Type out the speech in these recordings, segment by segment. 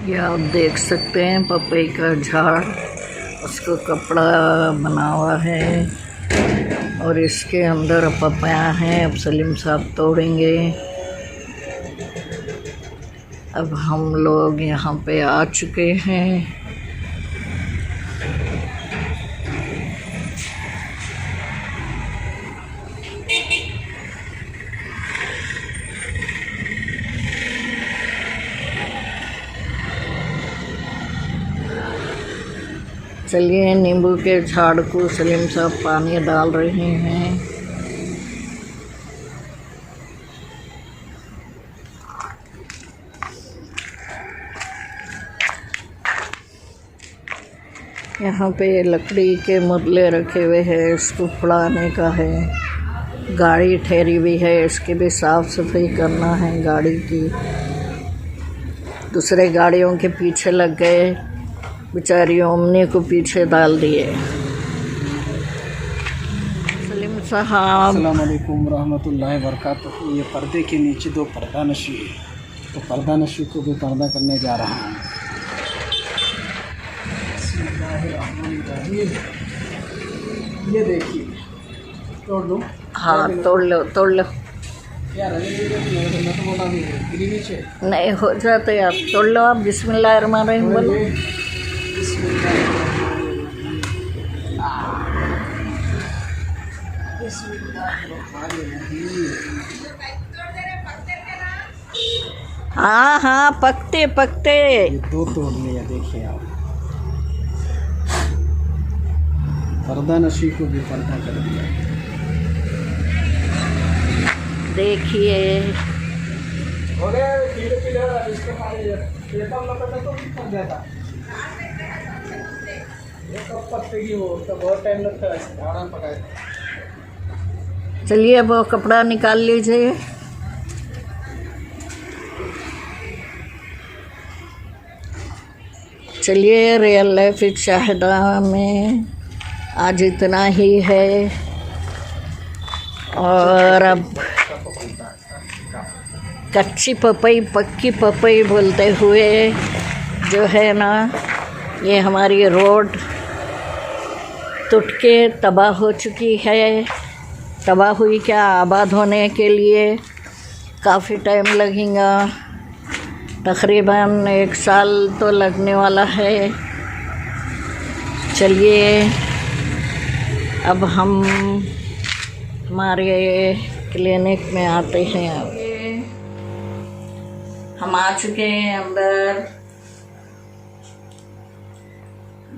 ये आप देख सकते हैं पपई का झाड़, उसको कपड़ा बना हुआ है और इसके अंदर पपाया हैं। अब सलीम साहब तोड़ेंगे। अब हम लोग यहाँ पे आ चुके हैं। चलिए, नींबू के झाड़ को सलीम साहब पानी डाल रहे हैं। यहाँ पे लकड़ी के मुरले रखे हुए हैं, इसको फुड़ाने का है। गाड़ी ठहरी हुई है, इसकी भी साफ सफाई करना है गाड़ी की। दूसरे गाड़ियों के पीछे लग गए, बेचारी ओमनी को पीछे डाल दिए। सलीम साहब, अस्सलाम वालेकुम रहमतुल्लाहि व बरकातहू। ये पर्दे के नीचे दो पर्दा नशी है, तो पर्दा नशी को भी पर्दा करने जा रहा हूँ। ये देखिए, तोड़ दो। हाँ, तोड़ लो तोड़ लो। यार मैं तो बोला नीचे नहीं हो जाते आप, तोड़ लो आप। बिस्मिल्लाहिर्रहमानिर्रहीम बोलो। हाँ हाँ, पकते पकते। ये दो तोड़ लिया, देखिए आप। पर्दा नशी को भी पर्दा कर दिया, देखिए। हो गया। इसके कब पकतेगी वो, तो बहुत टाइम लगता है झाड़ा पकाए। चलिए, अब वो कपड़ा निकाल लीजिए। चलिए, रियल लाइफ शाहिदा में आज इतना ही है। और अब कच्ची पपई पक्की पपई बोलते हुए जो है ना, ये हमारी रोड टूट के तबाह हो चुकी है। तबाह हुई क्या, आबाद होने के लिए काफ़ी टाइम लगेगा। तकरीबन 1 साल तो लगने वाला है। चलिए, अब हम हमारे क्लिनिक में आते हैं। अब हम आ चुके हैं अंदर।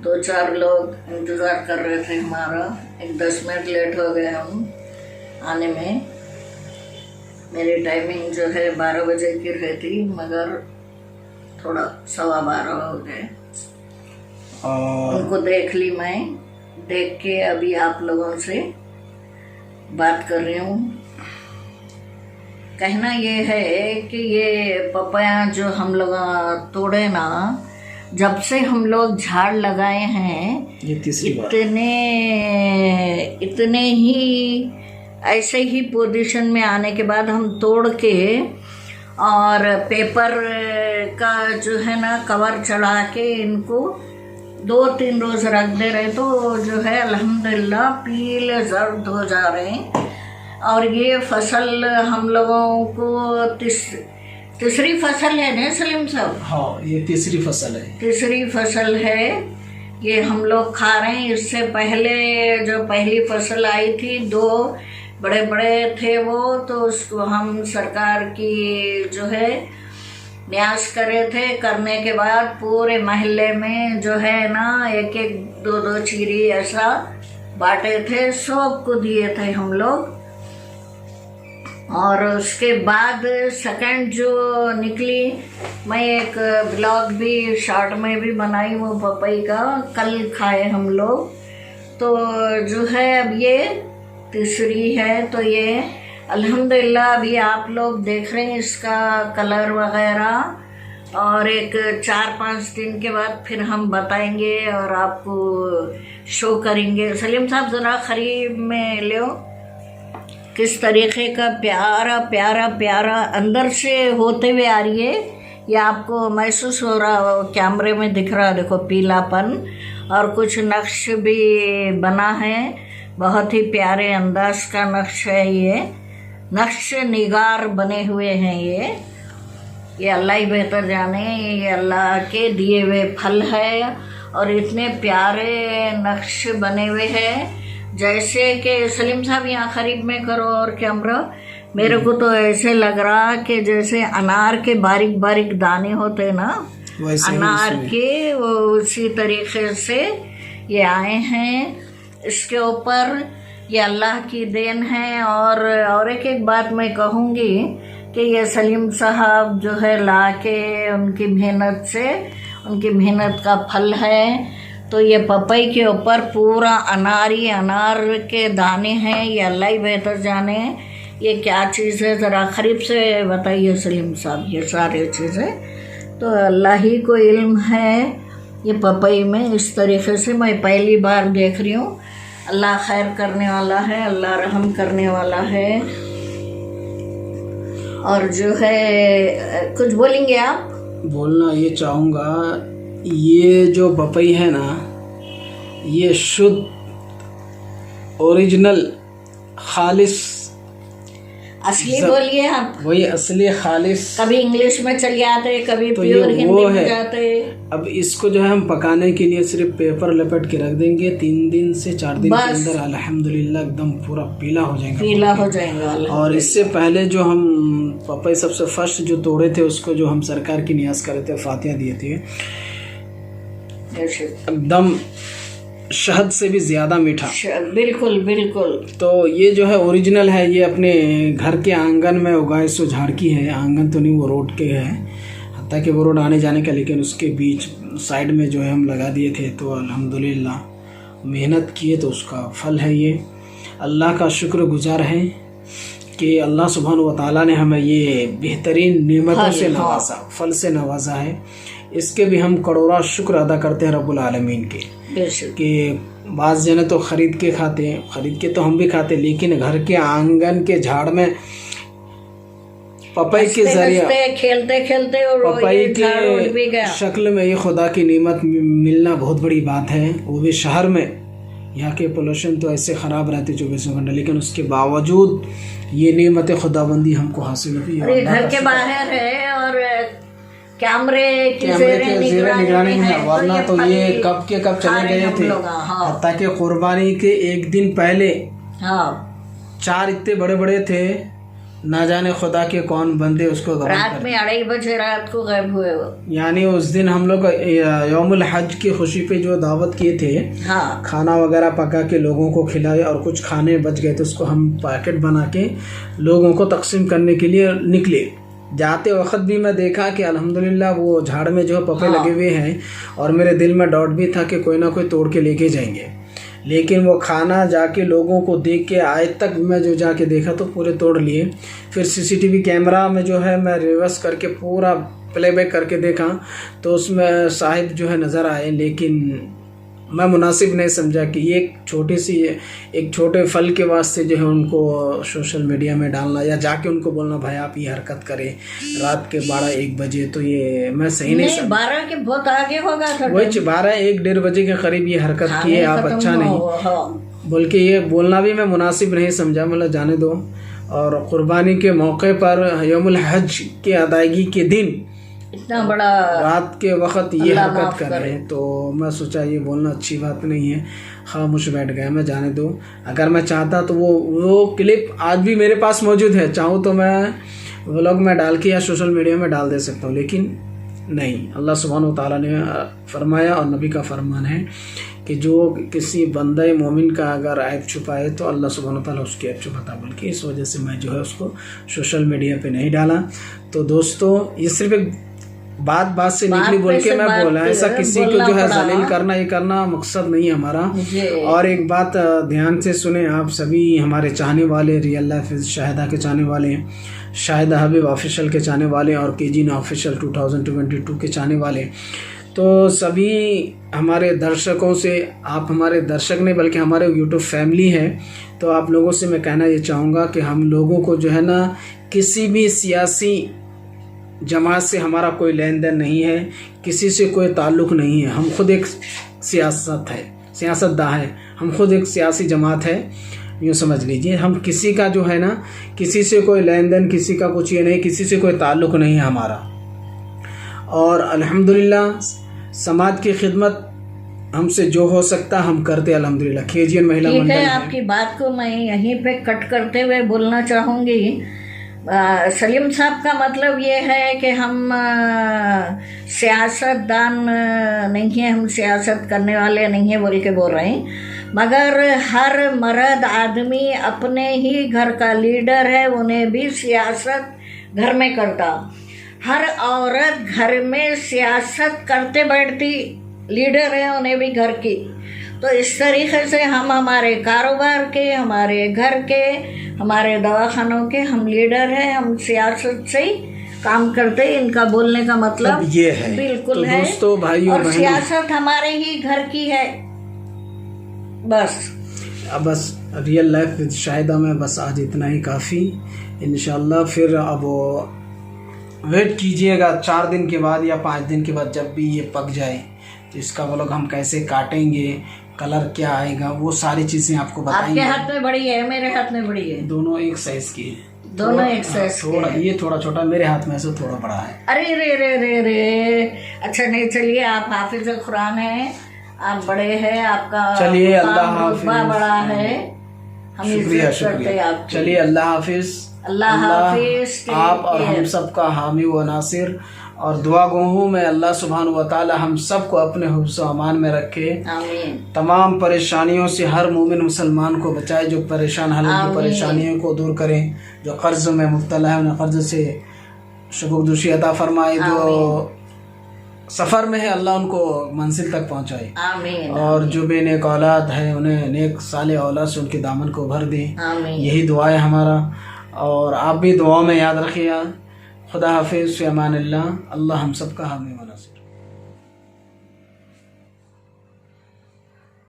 2-4 लोग इंतज़ार कर रहे थे हमारा। 10 मिनट लेट हो गए हम आने में। मेरी टाइमिंग जो है 12 बजे की रहती, मगर थोड़ा 12:15 हो गए। उनको देख ली मैं, देख के अभी आप लोगों से बात कर रही हूँ। कहना ये है कि ये पपाया जो हम लोग तोड़े ना, जब से हम लोग झाड़ लगाए हैं, ये तीसरी बार। इतने ही ऐसे ही पोजीशन में आने के बाद हम तोड़ के और पेपर का जो है ना कवर चढ़ा के इनको 2-3 रोज रख दे रहे, तो जो है अल्हम्दुलिल्लाह पीले जर्द हो जा रहे हैं। और ये फसल हम लोगों को तीसरी फसल है ना सलीम साहब? हाँ, ये तीसरी फसल है। तीसरी फसल है ये हम लोग खा रहे हैं। इससे पहले जो पहली फसल आई थी, 2 बड़े बड़े थे वो, तो उसको हम सरकार की जो है न्यास करे थे। करने के बाद पूरे मोहल्ले में जो है ना 1-1, 2-2 चीरी ऐसा बांटे थे, सबको दिए थे हम लोग। और उसके बाद सेकंड जो निकली, मैं एक ब्लॉग भी शॉर्ट में भी बनाई वो पपई का, कल खाए हम लोग। तो जो है अब ये तीसरी है। तो ये अल्हम्दुलिल्लाह अभी आप लोग देख रहे हैं इसका कलर वगैरह, और एक 4-5 दिन के बाद फिर हम बताएंगे और आपको शो करेंगे। सलीम साहब ज़रा करीब में लो, किस तरीके का प्यारा प्यारा प्यारा अंदर से होते हुए आ रही है। ये आपको महसूस हो रहा, कैमरे में दिख रहा, देखो पीलापन, और कुछ नक्श भी बना है, बहुत ही प्यारे अंदाज का नक्श है। ये नक्श निगार बने हुए हैं। ये अल्लाह ही बेहतर जाने, ये अल्लाह के दिए हुए फल है। और इतने प्यारे नक्श बने हुए हैं, जैसे कि सलीम साहब यहाँ करीब में करो और कैमरा, मेरे को तो ऐसे लग रहा कि जैसे अनार के बारीक बारीक दाने होते ना, अनार के, वो उसी तरीके से ये आए हैं। इसके ऊपर ये अल्लाह की देन है। और एक बात मैं कहूँगी कि ये सलीम साहब जो है ला के उनकी मेहनत से, उनकी मेहनत का फल है। तो ये पपई के ऊपर पूरा अनार के दाने हैं। ये अल्लाह ही बेहतर जाने ये क्या चीज़ है, ज़रा करीब से बताइए सलीम साहब। ये सारी चीज़ें तो अल्लाह ही को इल्म है। ये पपई में इस तरीके से मैं पहली बार देख रही हूँ। अल्लाह खैर करने वाला है, अल्लाह रहम करने वाला है। और जो है, कुछ बोलेंगे आप? बोलना ये चाहूँगा, ये जो पपई है ना, ये शुद्ध ओरिजिनल खालिस असली बोलिए आप। वही असली खालिस। कभी इंग्लिश में चल जाते, कभी तो प्योर हिंदी में जाते। अब इसको जो है हम पकाने के लिए सिर्फ पेपर लपेट के रख देंगे, 3 दिन से 4 दिन के अंदर अल्हम्दुलिल्लाह एकदम पूरा पीला हो जाएगा, पीला हो जाएगा। और इससे पहले जो हम पपई सबसे फर्स्ट जो तोड़े थे, उसको जो हम सरकार की नियाज करे थे, फातिहा दिए थे, एकदम शहद से भी ज़्यादा मीठा। बिल्कुल बिल्कुल। तो ये जो है ओरिजिनल है। ये अपने घर के आंगन में उगाए सो झाड़ की है। आंगन तो नहीं, वो रोड के है, हत्ता कि वो रोड आने जाने का, लेकिन उसके बीच साइड में जो है हम लगा दिए थे। तो अल्हम्दुलिल्लाह मेहनत किए तो उसका फल है। ये अल्लाह का शुक्रगुजार है कि अल्लाह सुब्हानहू व तआला ने हमें ये बेहतरीन नेमतों से नवाजा, फल से नवाजा है। इसके भी हम करोड़ा शुक्र अदा करते हैं रब्बुल आलमीन के। कि बाज़ जने तो ख़रीद के खाते हैं, ख़रीद के तो हम भी खाते, लेकिन घर के आंगन के झाड़ में पपई के जरिए खेलते खेलते पपई के शक्ल में ये खुदा की नेमत मिलना बहुत बड़ी बात है। वो भी शहर में। यहाँ के पोल्यूशन तो ऐसे ख़राब रहते 24 घंटे, लेकिन उसके बावजूद ये नेमत खुदाबंदी हमको हासिल हुई। घर के बाहर है और कैमरे की निगरानी में, वरना तो ये कब के कब चले गए थे। ताकि कुर्बानी के एक दिन पहले 4 इतने बड़े बड़े थे, ना जाने खुदा के कौन बंदे उसको रात में 2:30 बजे रात को गायब हुए वो। यानी उस दिन हम लोग यौमुल हज की खुशी पे जो दावत किए थे, खाना वगैरह पका के लोगों को खिलाए, और कुछ खाने बच गए तो उसको हम पैकेट बना के लोगों को तकसीम करने के लिए निकले। जाते वक्त भी मैं देखा कि अल्हम्दुलिल्लाह वो झाड़ में जो पपे लगे हुए हैं, और मेरे दिल में डाउट भी था कि कोई ना कोई तोड़ के लेके जाएंगे, लेकिन वो खाना जाके लोगों को देख के आए तक मैं जो जाके देखा तो पूरे तोड़ लिए। फिर सीसीटीवी कैमरा में जो है मैं रिवर्स करके पूरा प्लेबैक करके देखा तो उसमें साहिब जो है नज़र आए, लेकिन मैं मुनासिब नहीं समझा कि ये एक छोटे फल के वास्ते जो है उनको सोशल मीडिया में डालना, या जाके उनको बोलना भाई आप ये हरकत करें रात के 12-1 बजे, तो ये मैं सही नहीं समझा। 12 के बहुत आगे होगा, वही 12-1-1:30 बजे के करीब ये हरकत की है आप, अच्छा नहीं बोल के ये बोलना भी मैं मुनासिब नहीं समझा। मतलब जाने दो। और कुर्बानी के मौके पर यौमुल हज के अदायगी के दिन इतना बड़ा रात के वक्त ये हरकत कर रहे हैं, तो मैं सोचा ये बोलना अच्छी बात नहीं है, खामोश बैठ गया। मैं जाने दो। अगर मैं चाहता तो वो क्लिप आज भी मेरे पास मौजूद है, चाहूँ तो मैं व्लॉग में डाल के या सोशल मीडिया में डाल दे सकता हूँ, लेकिन नहीं। अल्लाह सुब्हानहू व तआला ने फरमाया और नबी का फरमान है कि जो किसी बंदे मोमिन का अगर ऐब छुपाए तो अल्लाह सुब्हानहू व तआला उसकी ऐब छुपाता, बल्कि इस वजह से मैं जो है उसको सोशल मीडिया पे नहीं डाला। तो दोस्तों ये सिर्फ एक बात से निकली बोल के मैं बोला, ऐसा किसी को जो है जलील करना ये करना मकसद नहीं है हमारा। और एक बात ध्यान से सुने आप सभी हमारे चाहने वाले, रियल लाइफ शाहिदा के चाहने वाले, शाहिदा हबीब ऑफिशियल के चाहने वाले और केजी ऑफिशियल 2022 के चाहने वाले, तो सभी हमारे दर्शकों से, आप हमारे दर्शक नहीं बल्कि हमारे यूट्यूब फैमिली है, तो आप लोगों से मैं कहना ये चाहूँगा कि हम लोगों को जो है ना किसी भी सियासी जमात से हमारा कोई लेन देन नहीं है, किसी से कोई ताल्लुक़ नहीं है। हम खुद एक सियासतदान है, हम खुद एक सियासी जमात है, यूँ समझ लीजिए। हम किसी का जो है ना, किसी से कोई लेन देन, किसी का कुछ ये नहीं, किसी से कोई ताल्लुक़ नहीं है हमारा। और अल्हम्दुलिल्लाह समाज की खिदमत हमसे जो हो सकता हम करते अल्हम्दुलिल्लाह। KGN महिला ठीक मंडल है, आपकी बात को मैं यहीं पे कट करते हुए बोलना चाहूँगी। सलीम साहब का मतलब ये है कि हम सियासतदान नहीं हैं, हम सियासत करने वाले नहीं हैं बोल के बोल रहे हैं, मगर हर मर्द आदमी अपने ही घर का लीडर है, उन्हें भी सियासत घर में करता। हर औरत घर में सियासत करते बैठती लीडर है, उन्हें भी घर की। तो इस तरीके से हम हमारे कारोबार के, हमारे घर के, हमारे दवाखानों के हम लीडर हैं, हम सियासत से ही काम करते हैं। इनका बोलने का मतलब ये है, बिल्कुल तो है। दोस्तों, भाइयों, और सियासत हमारे ही घर की है बस। अब बस रियल लाइफ विद शाहिदा में बस आज इतना ही काफ़ी। इंशाल्लाह फिर अब वेट कीजिएगा 4 दिन के बाद या 5 दिन के बाद, जब भी ये पक जाए तो इसका व्लॉग हम कैसे काटेंगे, कलर क्या आएगा, वो सारी चीज़ें आपको बताएंगे। आपके हाथ में बड़ी है, मेरे हाथ में बड़ी है, दोनों एक साइज की है, दोनों एक साइज के। थोड़ा ये थोड़ा छोटा, मेरे हाथ में से थोड़ा बड़ा है। अरे रे रे रे रे, अच्छा नहीं, चलिए आप हाफिज कुरान हैं, आप बड़े हैं, आपका चलिए अल्लाह हाफिज, बड़ा है, हम शुक्रिया इज्जत करते हैं शुक्रिया। आपकी। चलिए अल्लाह हाफिज, अल्लाह हाफिज। आप और हम सब का हामी व नासिर। और दुआ गो हूँ मैं अल्लाह सुब्हानहू व तआला हम सबको अपने हिफ्ज़ व अमान में रखे, आमीन। तमाम परेशानियों से हर मोमिन मुसलमान को बचाए, जो परेशान हाल की परेशानियों को दूर करें, जो कर्ज में मुब्तला है उन्हें कर्ज से शुगुरदोशी अता फरमाए, जो सफ़र में है अल्लाह उनको मंजिल तक पहुँचाए, आमीन। और जो बेनेक औलाद है उन्हें नेक साले औलाद से उनके दामन को भर दे, यही दुआ है हमारा। और आप भी दुआ में याद रखिए। खुदा हाफिज़, फ़ी अमानिल्लाह। अल्लाह हम सब का हामी व नासिर।